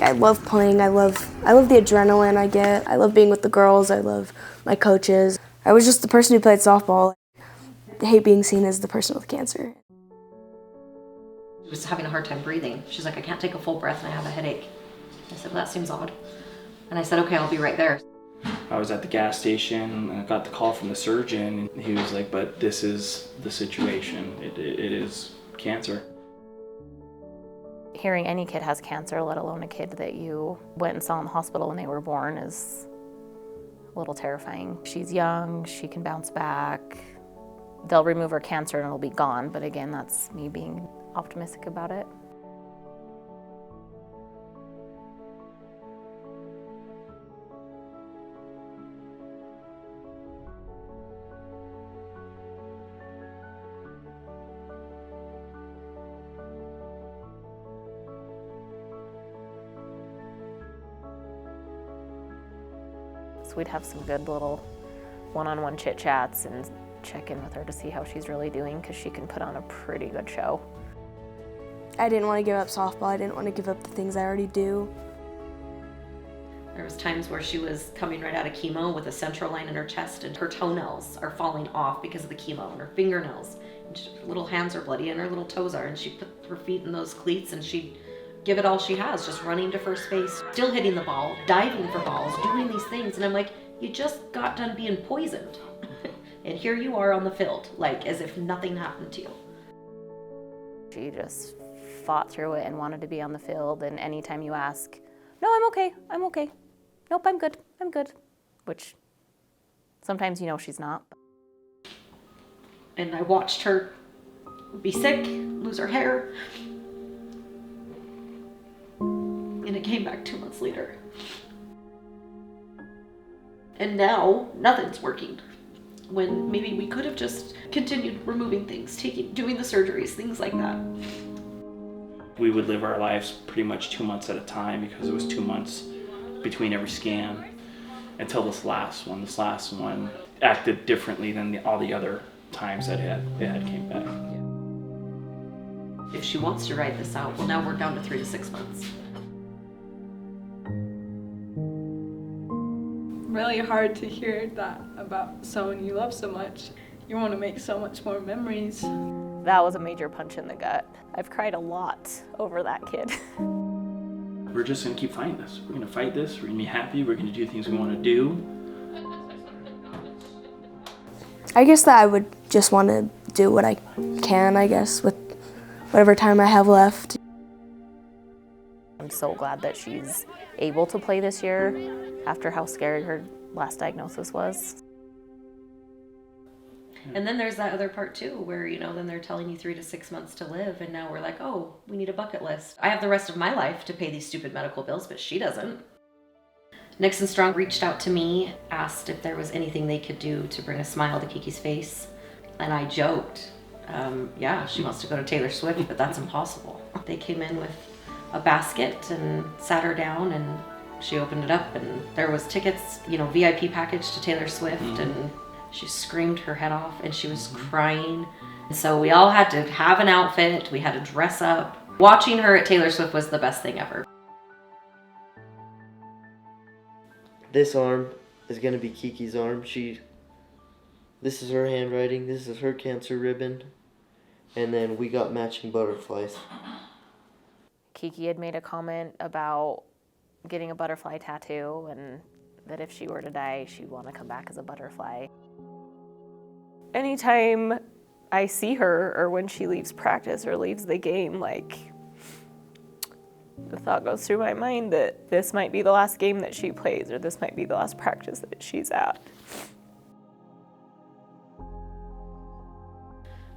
I love playing, I love the adrenaline I get. I love being with the girls, I love my coaches. I was just the person who played softball. I hate being seen as the person with cancer. She was having a hard time breathing. She's like, I can't take a full breath and I have a headache. I said, well, that seems odd. And I said, okay, I'll be right there. I was at the gas station and I got the call from the surgeon. He was like, but this is the situation. It is cancer. Hearing any kid has cancer, let alone a kid that you went and saw in the hospital when they were born, is a little terrifying. She's young, she can bounce back. They'll remove her cancer and it'll be gone, but again, that's me being optimistic about it. So we'd have some good little one-on-one chit-chats and check in with her to see how she's really doing, because she can put on a pretty good show. I didn't want to give up softball. I didn't want to give up the things I already do. There was times where she was coming right out of chemo with a central line in her chest and her toenails are falling off because of the chemo, and her fingernails. And her little hands are bloody and her little toes are, and she put her feet in those cleats and she'd give it all she has, just running to first base, still hitting the ball, diving for balls, doing these things. And I'm like, you just got done being poisoned. And here you are on the field, like as if nothing happened to you. She just fought through it and wanted to be on the field, and anytime you ask, no, I'm okay, I'm okay. Nope, I'm good, I'm good. Which sometimes you know she's not. And I watched her be sick, lose her hair. And it came back 2 months later. And now nothing's working. When maybe we could have just continued removing things, doing the surgeries, things like that. We would live our lives pretty much 2 months at a time, because it was 2 months between every scan, until this last one. This last one acted differently than all the other times that it had came back. If she wants to ride this out, well, now we're down to 3 to 6 months. Really hard to hear that about someone you love so much. You want to make so much more memories. That was a major punch in the gut. I've cried a lot over that kid. We're just gonna keep fighting this. We're gonna fight this, we're gonna be happy, we're gonna do things we wanna do. I guess that I would just want to do what I can, I guess, with whatever time I have left. I'm so glad that she's able to play this year after how scary her last diagnosis was. And then there's that other part too, where, you know, then they're telling you 3 to 6 months to live, and now we're like, oh, we need a bucket list. I have the rest of my life to pay these stupid medical bills, but she doesn't. Nixon Strong reached out to me, asked if there was anything they could do to bring a smile to Kiki's face. And I joked, yeah, she wants to go to Taylor Swift, but that's impossible. They came in with a basket and sat her down, and she opened it up, and there was tickets, you know, VIP package to Taylor Swift, and she screamed her head off, and she was crying. So we all had to have an outfit, we had to dress up. Watching her at Taylor Swift was the best thing ever. This arm is going to be Kiki's arm. This is her handwriting, this is her cancer ribbon, and then we got matching butterflies. Kiki had made a comment about getting a butterfly tattoo, and that if she were to die, she'd want to come back as a butterfly. Anytime I see her, or when she leaves practice or leaves the game, like, the thought goes through my mind that this might be the last game that she plays, or this might be the last practice that she's at.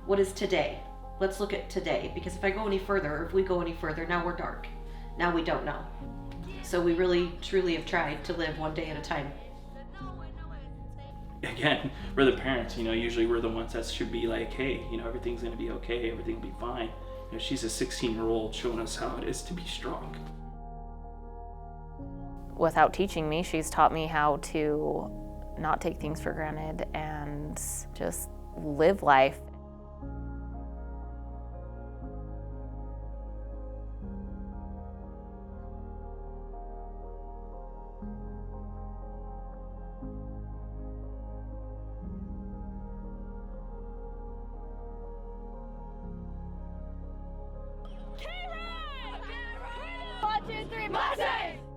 What is today? Let's look at today, because if I go any further, or if we go any further, now we're dark. Now we don't know. So we really, truly have tried to live one day at a time. Again, we're the parents, you know, usually we're the ones that should be like, hey, you know, everything's gonna be okay, everything will be fine. You know, she's a 16-year-old showing us how it is to be strong. Without teaching me, she's taught me how to not take things for granted and just live life. 2, 3, Mustangs!